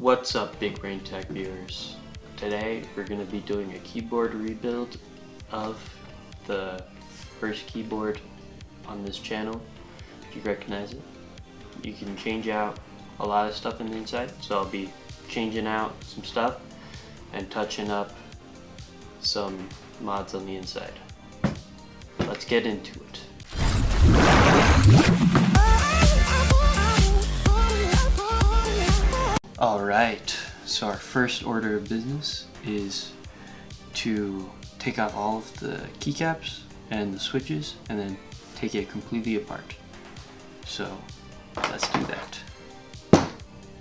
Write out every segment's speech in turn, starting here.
What's up, Big Brain Tech viewers? Today we're going to be doing a keyboard rebuild of the first keyboard on this channel. If you recognize it, you can change out a lot of stuff in the inside, so I'll be changing out some stuff and touching up some mods on the inside. Let's get into it. Alright, so our first order of business is to take out all of the keycaps and the switches and then take it completely apart. So let's do that.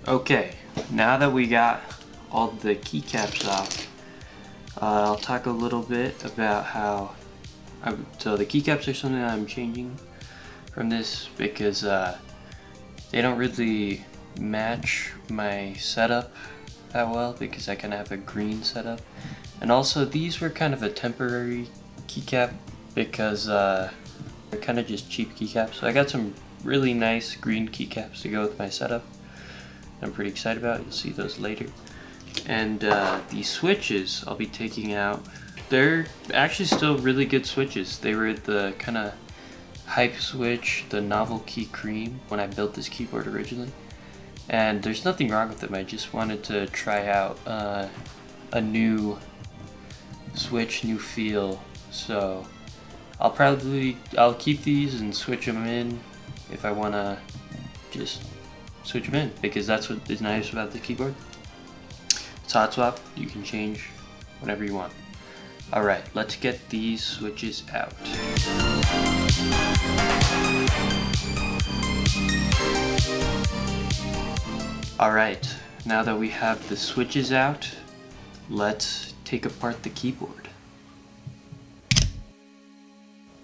Okay, now that we got all the keycaps off, I'll talk a little bit about how so the keycaps are something that I'm changing from this because they don't really match my setup that well because I kind of have a green setup, and also these were kind of a temporary keycap because they're kind of just cheap keycaps. So I got some really nice green keycaps to go with my setup. I'm pretty excited about it. You'll see those later. And the switches I'll be taking out, they're actually still really good switches. They were the kind of hype switch, the novelty cream, when I built this keyboard originally. And there's nothing wrong with them. I just wanted to try out a new switch, new feel. So I'll keep these and switch them in if I want to just switch them in, because that's what is nice about the keyboard. It's hot swap. You can change whenever you want. Alright, let's get these switches out. Alright, now that we have the switches out, let's take apart the keyboard.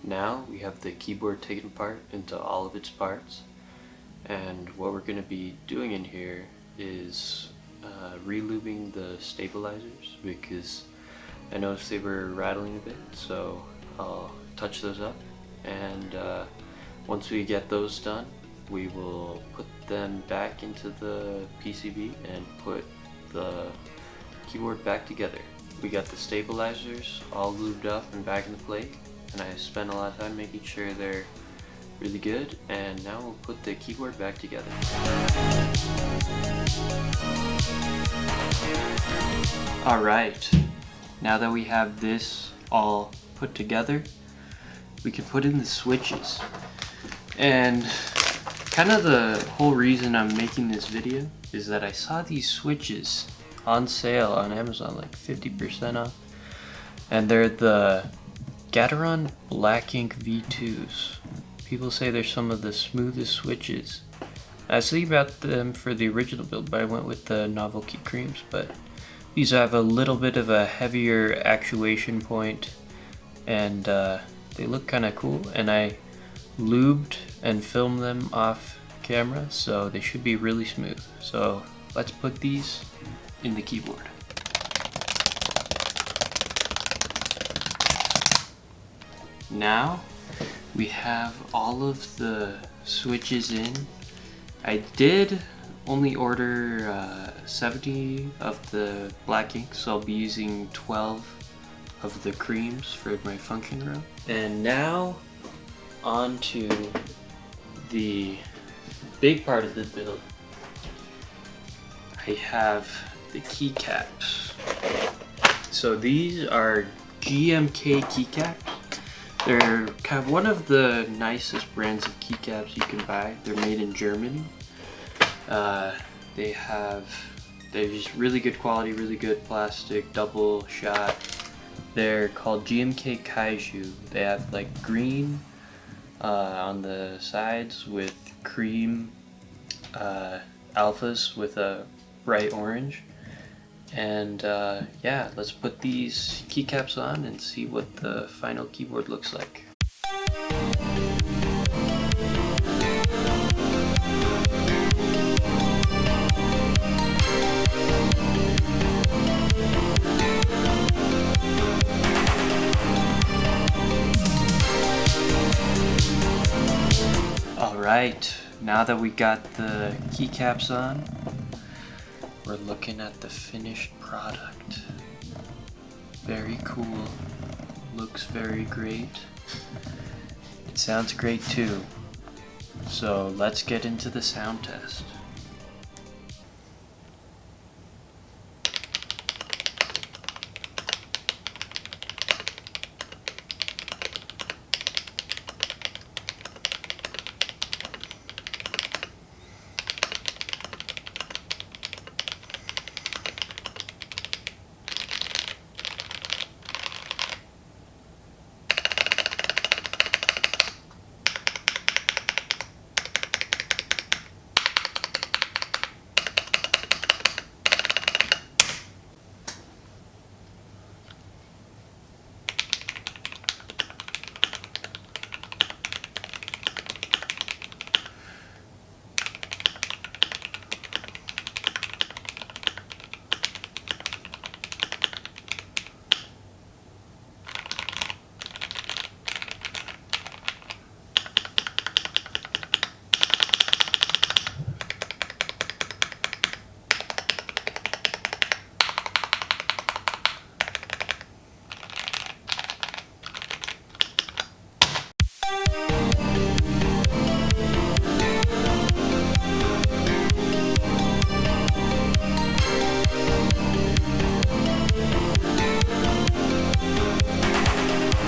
Now we have the keyboard taken apart into all of its parts, and what we're going to be doing in here is relubing the stabilizers because I noticed they were rattling a bit, so I'll touch those up, and once we get those done, we will put them back into the PCB and put the keyboard back together. We got the stabilizers all lubed up and back in the plate, and I spent a lot of time making sure they're really good, and now we'll put the keyboard back together. Alright, now that we have this all put together, we can put in the switches. And kind of the whole reason I'm making this video is that I saw these switches on sale on Amazon, like 50% off, and they're the Gateron Black Ink V2s. People say they're some of the smoothest switches. I was thinking about them for the original build, but I went with the novelty creams. But these have a little bit of a heavier actuation point, and they look kind of cool. And I lubed and filmed them off camera, so they should be really smooth. So let's put these in the keyboard. Now we have all of the switches in. I did only order 70 of the black ink, so I'll be using 12 of the creams for my function room. And now on to the big part of the build. I have the keycaps. So these are GMK keycaps. They're kind of one of the nicest brands of keycaps you can buy. They're made in Germany. They're just really good quality, really good plastic, double shot. They're called GMK Kaiju. They have like green on the sides with cream alphas with a bright orange. And yeah, let's put these keycaps on and see what the final keyboard looks like. Alright, now that we got the keycaps on, we're looking at the finished product. Very cool. Looks very great. It sounds great too. So let's get into the sound test.